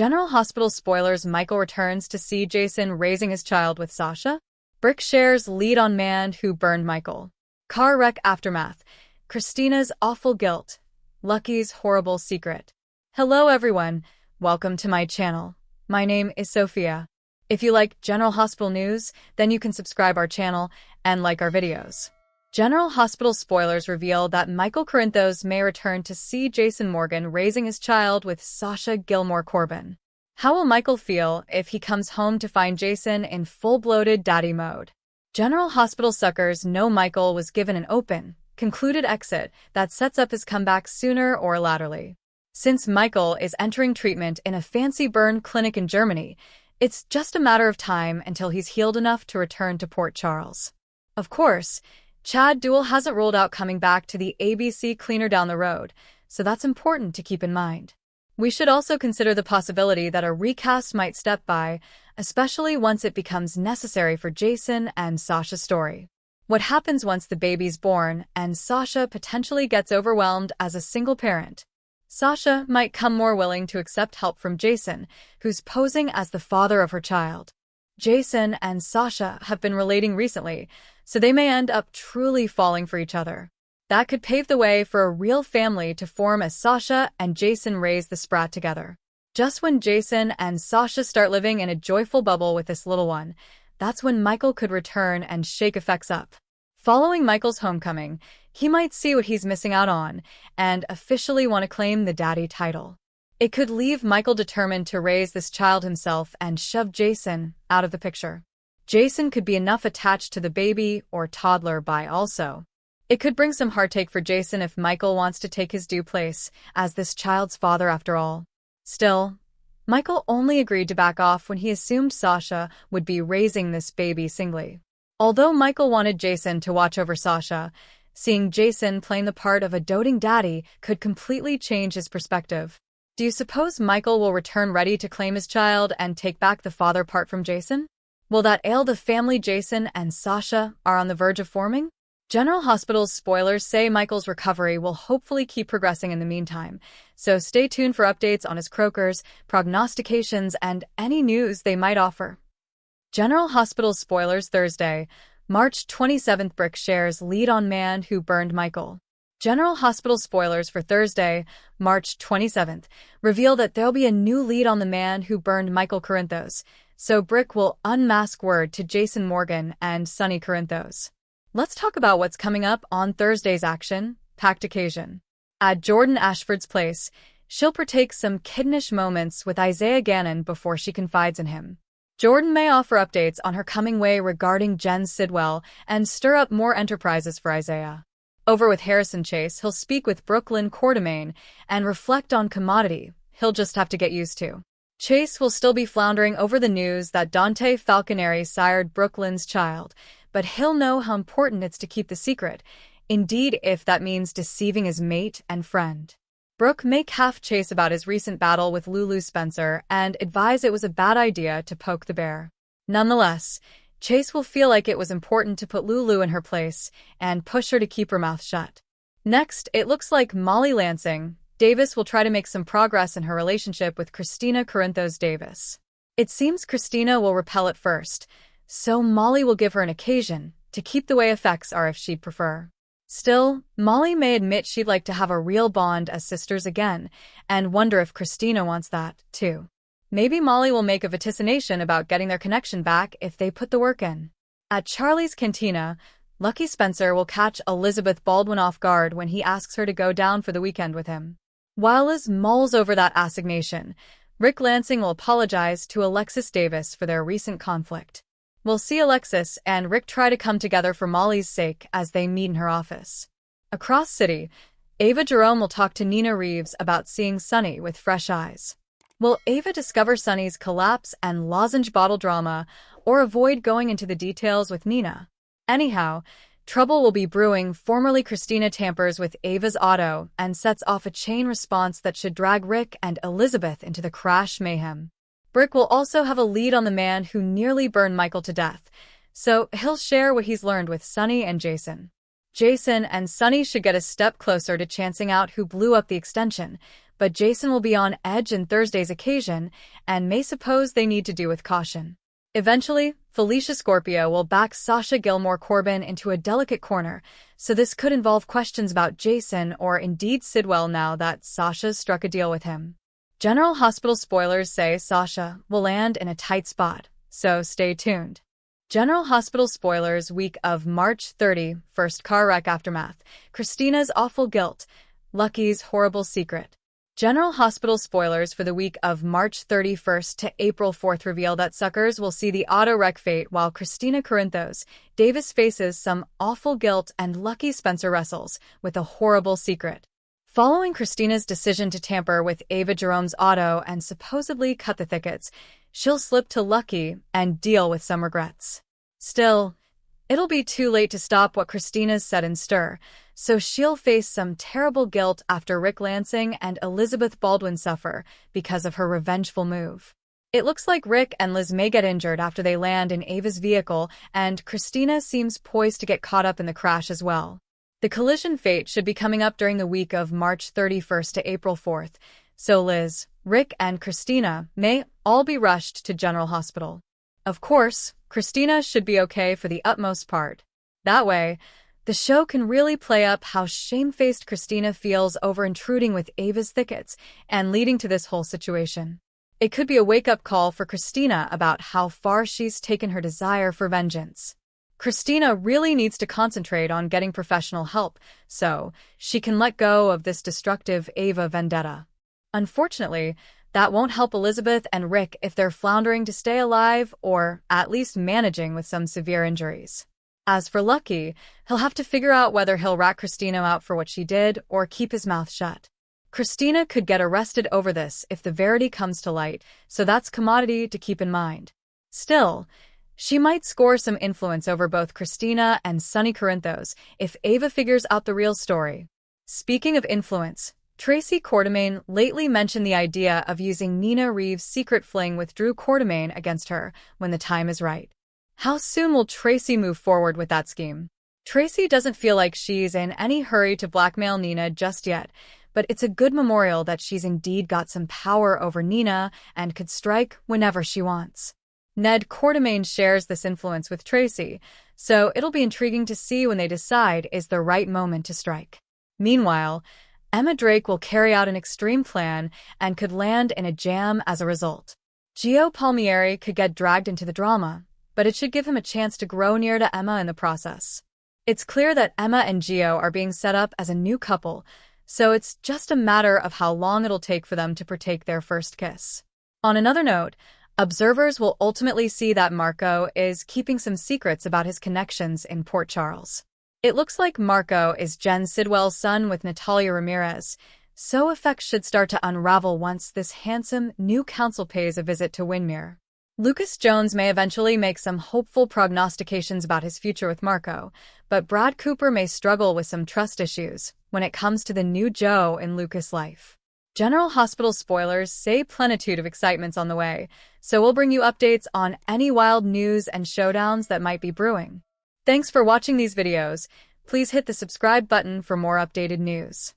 General Hospital spoilers: Michael returns to see Jason raising his child with Sasha. Brick shares lead on man who burned Michael. Car wreck aftermath. Kristina's awful guilt. Lucky's horrible secret. Hello everyone, welcome to my channel. My name is Sophia. If you like General Hospital news, then you can subscribe our channel and like our videos. General Hospital spoilers reveal that Michael Corinthos may return to see Jason Morgan raising his child with Sasha Gilmore Corbin. How will Michael feel if he comes home to find Jason in full-bloated daddy mode? General Hospital suckers know Michael was given an open, concluded exit that sets up his comeback sooner or laterally. Since Michael is entering treatment in a fancy burn clinic in Germany, it's just a matter of time until he's healed enough to return to Port Charles. Of course, Chad Duell hasn't ruled out coming back to the ABC cleaner down the road, so that's important to keep in mind. We should also consider the possibility that a recast might step by, especially once it becomes necessary for Jason and Sasha's story. What happens once the baby's born and Sasha potentially gets overwhelmed as a single parent? Sasha might come more willing to accept help from Jason, who's posing as the father of her child. Jason and Sasha have been relating recently, so they may end up truly falling for each other. That could pave the way for a real family to form as Sasha and Jason raise the sprat together. Just when Jason and Sasha start living in a joyful bubble with this little one, that's when Michael could return and shake effects up. Following Michael's homecoming, he might see what he's missing out on and officially want to claim the daddy title. It could leave Michael determined to raise this child himself and shove Jason out of the picture. Jason could be enough attached to the baby or toddler by also. It could bring some heartache for Jason if Michael wants to take his due place as this child's father after all. Still, Michael only agreed to back off when he assumed Sasha would be raising this baby singly. Although Michael wanted Jason to watch over Sasha, seeing Jason playing the part of a doting daddy could completely change his perspective. Do you suppose Michael will return ready to claim his child and take back the father part from Jason? Will that ail the family Jason and Sasha are on the verge of forming? General Hospital's spoilers say Michael's recovery will hopefully keep progressing in the meantime, so stay tuned for updates on his croakers, prognostications, and any news they might offer. General Hospital spoilers Thursday, March 27th. Brick shares lead on man who burned Michael. General Hospital spoilers for Thursday, March 27th, reveal that there'll be a new lead on the man who burned Michael Corinthos, so Brick will unmask word to Jason Morgan and Sonny Corinthos. Let's talk about what's coming up on Thursday's action-packed occasion. At Jordan Ashford's place, she'll partake some kittenish moments with Isaiah Gannon before she confides in him. Jordan may offer updates on her coming way regarding Jen Sidwell and stir up more enterprises for Isaiah. Over with Harrison Chase, he'll speak with Brooklyn Quartermain and reflect on commodity he'll just have to get used to. Chase will still be floundering over the news that Dante Falconeri sired Brooklyn's child, but he'll know how important it's to keep the secret, indeed if that means deceiving his mate and friend. Brooke may half Chase about his recent battle with Lulu Spencer and advise it was a bad idea to poke the bear. Nonetheless, Chase will feel like it was important to put Lulu in her place and push her to keep her mouth shut. Next, it looks like Molly Lansing Davis will try to make some progress in her relationship with Kristina Corinthos Davis. It seems Kristina will repel at first, so Molly will give her an occasion to keep the way effects are if she'd prefer. Still, Molly may admit she'd like to have a real bond as sisters again, and wonder if Kristina wants that, too. Maybe Molly will make a vaticination about getting their connection back if they put the work in. At Charlie's Cantina, Lucky Spencer will catch Elizabeth Baldwin off guard when he asks her to go down for the weekend with him. While Liz mulls over that assignation, Rick Lansing will apologize to Alexis Davis for their recent conflict. We'll see Alexis and Rick try to come together for Molly's sake as they meet in her office. Across city, Ava Jerome will talk to Nina Reeves about seeing Sonny with fresh eyes. Will Ava discover Sonny's collapse and lozenge bottle drama, or avoid going into the details with Nina? Anyhow, trouble will be brewing. Formerly Kristina tampers with Ava's auto and sets off a chain response that should drag Rick and Elizabeth into the crash mayhem. Brick will also have a lead on the man who nearly burned Michael to death, so he'll share what he's learned with Sonny and Jason. Jason and Sonny should get a step closer to chancing out who blew up the extension, but Jason will be on edge in Thursday's occasion and may suppose they need to do with caution. Eventually, Felicia Scorpio will back Sasha Gilmore Corbin into a delicate corner, so this could involve questions about Jason or indeed Sidwell now that Sasha's struck a deal with him. General Hospital spoilers say Sasha will land in a tight spot, so stay tuned. General Hospital spoilers week of March 30, first car wreck aftermath, Kristina's awful guilt, Lucky's horrible secret. General Hospital spoilers for the week of March 31st to April 4th reveal that suckers will see the auto wreck fate while Kristina Corinthos Davis faces some awful guilt and Lucky Spencer wrestles with a horrible secret. Following Kristina's decision to tamper with Ava Jerome's auto and supposedly cut the thickets, she'll slip to Lucky and deal with some regrets. Still, it'll be too late to stop what Kristina's set in stir, so she'll face some terrible guilt after Rick Lansing and Elizabeth Baldwin suffer because of her revengeful move. It looks like Rick and Liz may get injured after they land in Ava's vehicle, and Kristina seems poised to get caught up in the crash as well. The collision fate should be coming up during the week of March 31st to April 4th, so Liz, Rick, and Kristina may all be rushed to General Hospital. Of course, Kristina should be okay for the utmost part. That way, the show can really play up how shamefaced Kristina feels over intruding with Ava's thickets and leading to this whole situation. It could be a wake-up call for Kristina about how far she's taken her desire for vengeance. Kristina really needs to concentrate on getting professional help so she can let go of this destructive Ava vendetta. Unfortunately, that won't help Elizabeth and Rick if they're floundering to stay alive or at least managing with some severe injuries. As for Lucky, he'll have to figure out whether he'll rat Kristina out for what she did or keep his mouth shut. Kristina could get arrested over this if the verity comes to light, so that's commodity to keep in mind. Still, she might score some influence over both Kristina and Sonny Corinthos if Ava figures out the real story. Speaking of influence, Tracy Quartermaine lately mentioned the idea of using Nina Reeves' secret fling with Drew Quartermaine against her when the time is right. How soon will Tracy move forward with that scheme? Tracy doesn't feel like she's in any hurry to blackmail Nina just yet, but it's a good memorial that she's indeed got some power over Nina and could strike whenever she wants. Ned Quartermaine shares this influence with Tracy, so it'll be intriguing to see when they decide is the right moment to strike. Meanwhile, Emma Drake will carry out an extreme plan and could land in a jam as a result. Gio Palmieri could get dragged into the drama, but it should give him a chance to grow near to Emma in the process. It's clear that Emma and Gio are being set up as a new couple, so it's just a matter of how long it'll take for them to partake their first kiss. On another note, observers will ultimately see that Marco is keeping some secrets about his connections in Port Charles. It looks like Marco is Jen Sidwell's son with Natalia Ramirez, so effects should start to unravel once this handsome new counsel pays a visit to Windermere. Lucas Jones may eventually make some hopeful prognostications about his future with Marco, but Brad Cooper may struggle with some trust issues when it comes to the new Joe in Lucas' life. General Hospital spoilers say plenitude of excitement's on the way, so we'll bring you updates on any wild news and showdowns that might be brewing. Thanks for watching these videos. Please hit the subscribe button for more updated news.